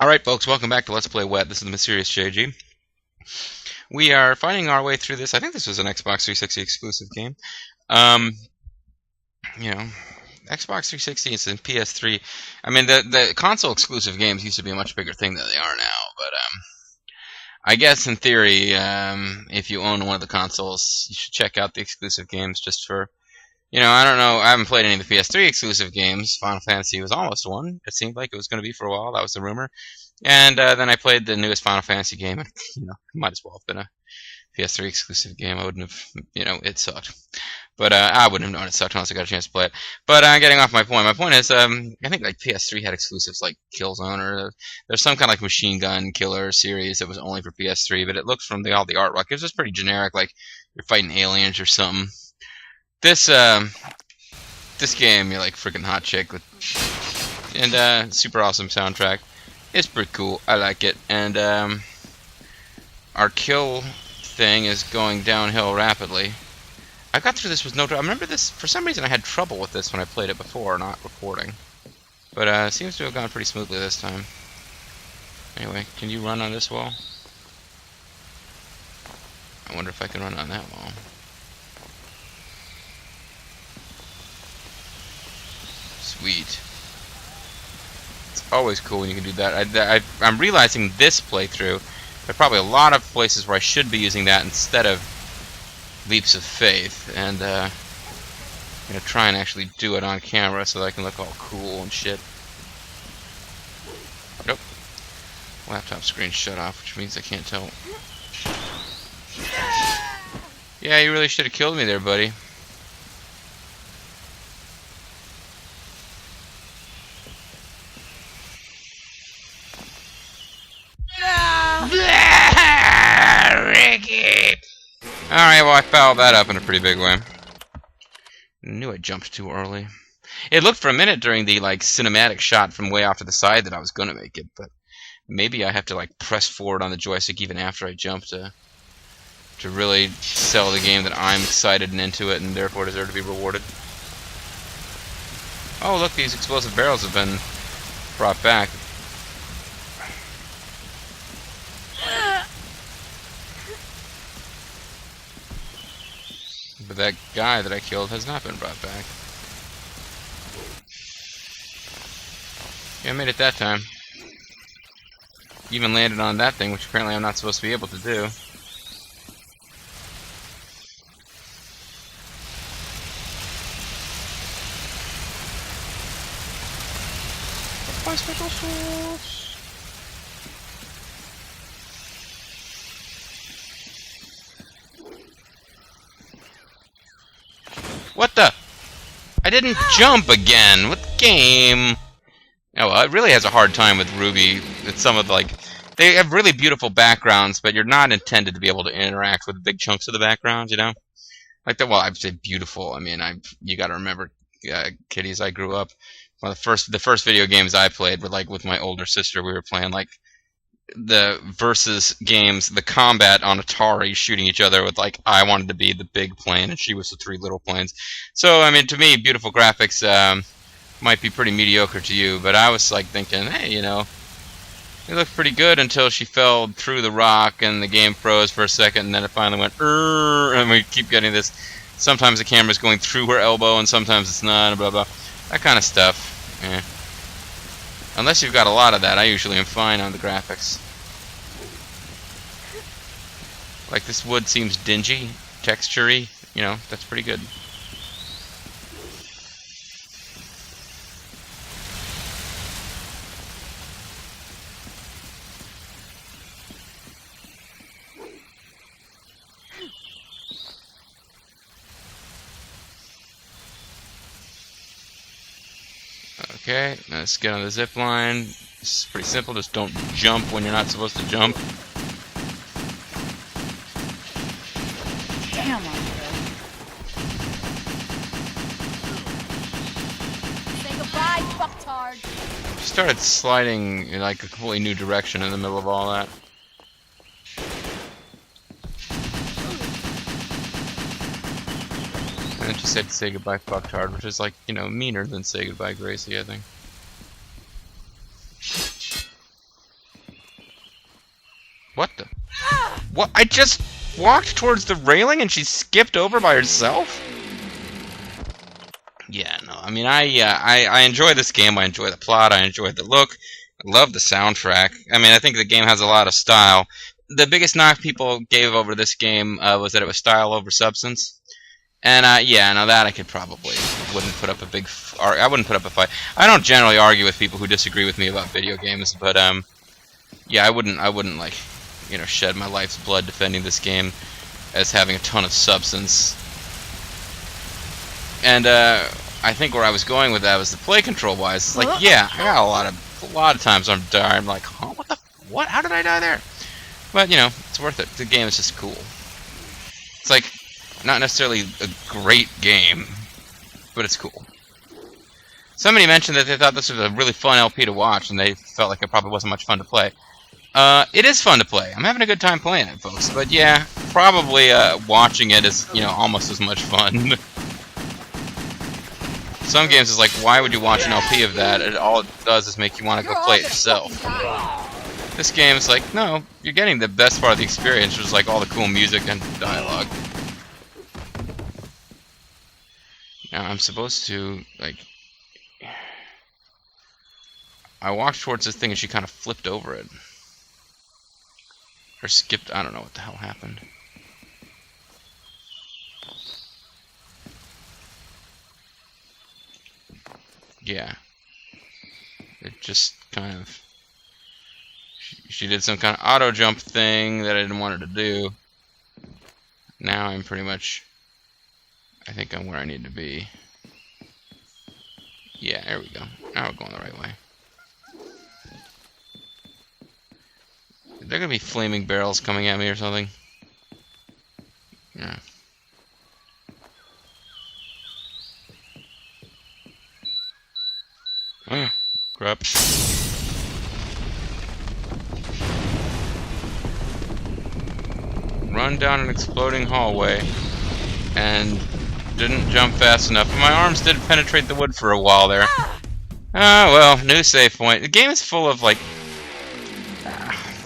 Alright folks, welcome back to Let's Play Wet. This is the Mysterious JG. We are finding our way through this. I think this was an Xbox 360 exclusive game. Um, you know, Xbox 360 is in PS3. I mean, the console exclusive games used to be a much bigger thing than they are now, but I guess in theory, if you own one of the consoles, you should check out the exclusive games just for, I don't know, I haven't played any of the PS3 exclusive games. Final Fantasy was almost one. It seemed like it was going to be for a while. That was the rumor. And then I played the newest Final Fantasy game, and it might as well have been a PS3 exclusive game. I wouldn't have, it sucked. But I wouldn't have known it sucked unless I got a chance to play it. But getting off my point. My point is, I think like PS3 had exclusives like Killzone, or there's some kind of like Machine Gun Killer series that was only for PS3. But it looks from all the artwork, it was just pretty generic, like you're fighting aliens or something. This game, you're like freaking hot chick with, and super awesome soundtrack. It's pretty cool. I like it. And our kill thing is going downhill rapidly. I got through this with no trouble. I remember this, for some reason I had trouble with this when I played it before, not recording. But it seems to have gone pretty smoothly this time. Anyway, can you run on this wall? I wonder if I can run on that wall. Sweet. It's always cool when you can do that. I'm realizing this playthrough, there are probably a lot of places where I should be using that instead of leaps of faith, and I'm gonna try and actually do it on camera so that I can look all cool and shit. Nope. Laptop screen shut off, which means I can't tell. Yeah, you really should have killed me there, buddy. Ricky! Alright, well I fouled that up in a pretty big way. I knew I jumped too early. It looked for a minute during the cinematic shot from way off to the side that I was gonna make it, but maybe I have to press forward on the joystick even after I jump to really sell the game that I'm excited and into it and therefore deserve to be rewarded. Oh look, these explosive barrels have been brought back. But that guy that I killed has not been brought back. Yeah, I made it that time. Even landed on that thing, which apparently I'm not supposed to be able to do. My special sauce. What the? I didn't jump again. What game? Oh, well, it really has a hard time with Ruby. It's some of they have really beautiful backgrounds, but you're not intended to be able to interact with big chunks of the backgrounds, Like that. Well, I'd say beautiful. I mean, you got to remember, kiddies. I grew up. One of the first video games I played were with my older sister. We were playing the versus games, the combat on Atari, shooting each other with I wanted to be the big plane and she was the three little planes. So I mean, to me, beautiful graphics might be pretty mediocre to you, but I was thinking, hey, it looked pretty good until she fell through the rock and the game froze for a second, and then it finally went and we keep getting this. Sometimes the camera's going through her elbow and sometimes it's not, blah blah, that kind of stuff. Yeah. Unless you've got a lot of that, I usually am fine on the graphics. This wood seems dingy, texture-y, that's pretty good. Okay, let's get on the zip line. It's pretty simple, just don't jump when you're not supposed to jump. Damn, say goodbye, fucktard. She started sliding in a completely new direction in the middle of all that. And then she said say goodbye, fucktard, which is meaner than say goodbye, Gracie, I think. What the? What? I just walked towards the railing and she skipped over by herself? Yeah, no. I mean, I enjoy this game. I enjoy the plot. I enjoy the look. I love the soundtrack. I mean, I think the game has a lot of style. The biggest knock people gave over this game was that it was style over substance. And yeah, now that I could probably wouldn't put up a big. I wouldn't put up a fight. I don't generally argue with people who disagree with me about video games, but yeah, I wouldn't like, you know, shed my life's blood defending this game as having a ton of substance. And I think where I was going with that was the play control wise. It's like, yeah, I got a lot of times I'm like, huh, what? How did I die there? But you know, it's worth it. The game is just cool. It's like not necessarily a great game, but it's cool. Somebody mentioned that they thought this was a really fun LP to watch, and they felt like it probably wasn't much fun to play. It is fun to play. I'm having a good time playing it, folks. But yeah, probably watching it is, you know, almost as much fun. Some games is like, why would you watch an LP of that? All it does is make you want to go play it yourself. This game is like, no, you're getting the best part of the experience, which is like all the cool music and dialogue. Now I'm supposed to, like, I walked towards this thing and she kind of flipped over it. Or skipped, I don't know what the hell happened. Yeah. It just kind of... She did some kind of auto jump thing that I didn't want her to do. Now I'm pretty much... I think I'm where I need to be. Yeah, there we go. Now we're going the right way. Are there gonna be flaming barrels coming at me or something? Yeah. Oh, crap. Run down an exploding hallway and didn't jump fast enough. My arms did penetrate the wood for a while there. Ah, well, new save point. The game is full of like...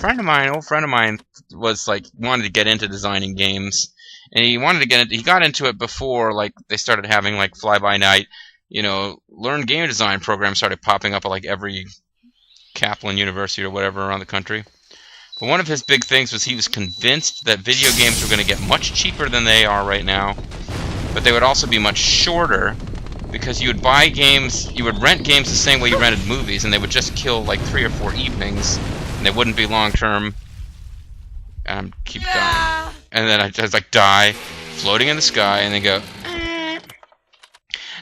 old friend of mine was like wanted to get into designing games, and he wanted to get he got into it before like they started having like fly-by-night, you know, learn game design programs started popping up at like every Kaplan University or whatever around the country. But one of his big things was he was convinced that video games were going to get much cheaper than they are right now, but they would also be much shorter because you would buy games, you would rent games the same way you rented movies, and they would just kill like 3 or 4 evenings. They wouldn't be long term. And keep dying. And then I just like die, floating in the sky, and then go.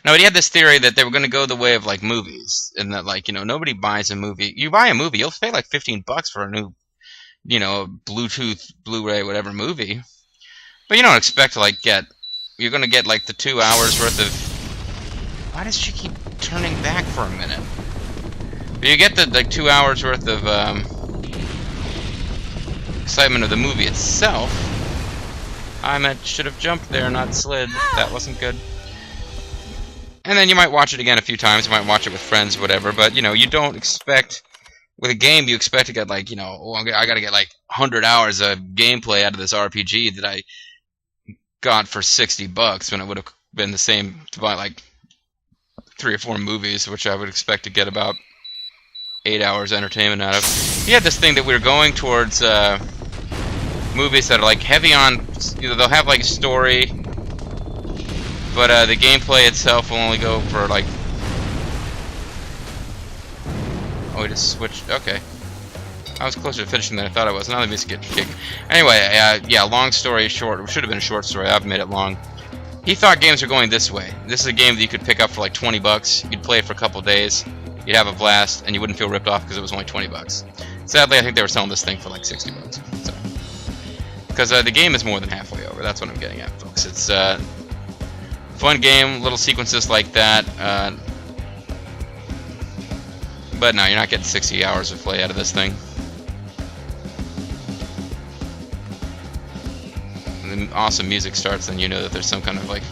Now he had this theory that they were going to go the way of like movies, and that like, you know, nobody buys a movie. You buy a movie, you'll pay like $15 for a new, you know, Bluetooth, Blu-ray, whatever movie. But you don't expect to like get. You're going to get like the 2 hours worth of. Why does she keep turning back for a minute? But you get the like 2 hours worth of. Excitement of the movie itself. I should have jumped there, not slid. That wasn't good. And then you might watch it again a few times. You might watch it with friends, whatever. But you know, you don't expect with a game. You expect to get like, you know, oh, I got to get like 100 hours of gameplay out of this RPG that I got for $60 when it would have been the same to buy like 3 or 4 movies, which I would expect to get about 8 hours entertainment out of. He had this thing that we were going towards movies that are like heavy on, you know, they'll have like a story, but the gameplay itself will only go for like. Oh, we just switched. Okay, I was closer to finishing than I thought I was. Now let me just get kicked. Anyway, yeah. Long story short, it should have been a short story. I've made it long. He thought games were going this way. This is a game that you could pick up for like $20. You'd play it for a couple days. You'd have a blast, and you wouldn't feel ripped off because it was only $20. Sadly, I think they were selling this thing for like $60. So, because the game is more than halfway over. That's what I'm getting at, folks. It's fun game, little sequences like that. But no, you're not getting 60 hours of play out of this thing. And the awesome music starts, and you know that there's some kind of like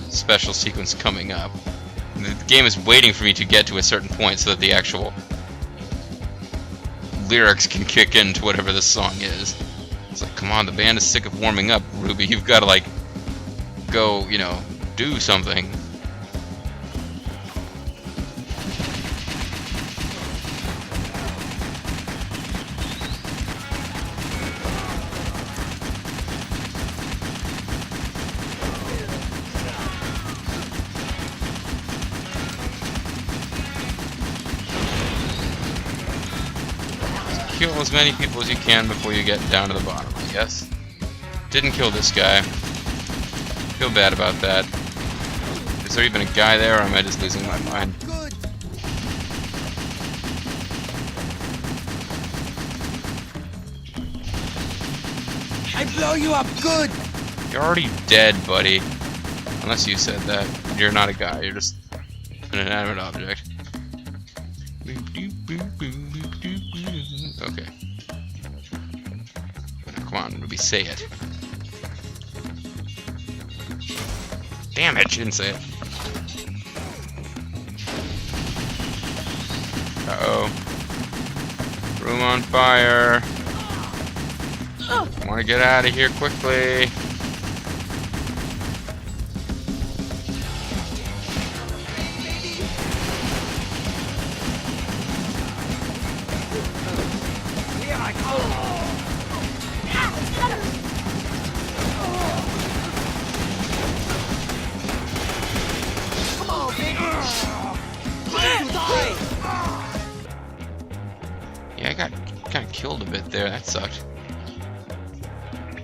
special sequence coming up. The game is waiting for me to get to a certain point so that the actual lyrics can kick into whatever this song is. It's like, come on, the band is sick of warming up, Ruby. You've got to, like, go, you know, do something. Kill as many people as you can before you get down to the bottom, I guess. Didn't kill this guy. Feel bad about that. Is there even a guy there, or am I just losing my mind? I blow you up good! You're already dead, buddy. Unless you said that. You're not a guy, you're just an inanimate object. Okay. Now, come on, Ruby, say it. Damn it, you didn't say it. Uh-oh. Room on fire. I want to get out of here quickly. Here I come! Come on, baby! Time to die! Yeah, I got kind of killed a bit there. That sucked.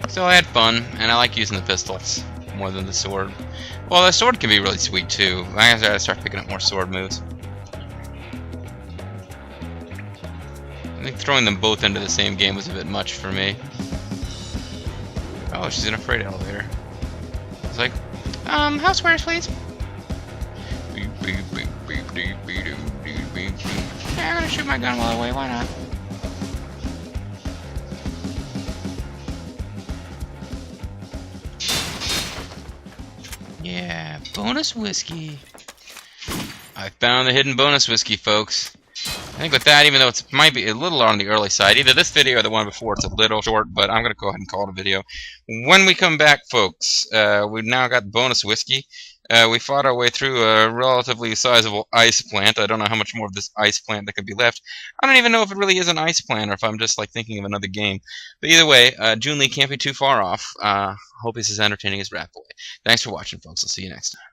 So I had fun, and I like using the pistols more than the sword. Well, the sword can be really sweet too. I gotta start picking up more sword moves. I think throwing them both into the same game was a bit much for me. Oh, she's in a freight elevator. It's like, housewares, please. Yeah, I'm gonna shoot my gun while I wait. Why not? Yeah, bonus whiskey. I found the hidden bonus whiskey, folks. I think with that, even though it might be a little on the early side, either this video or the one before, it's a little short, but I'm going to go ahead and call it a video. When we come back, folks, we've now got bonus whiskey. We fought our way through a relatively sizable ice plant. I don't know how much more of this ice plant that could be left. I don't even know if it really is an ice plant or if I'm just like thinking of another game. But either way, June Lee can't be too far off. Hope he's as entertaining as Rat Boy. Thanks for watching, folks. I'll see you next time.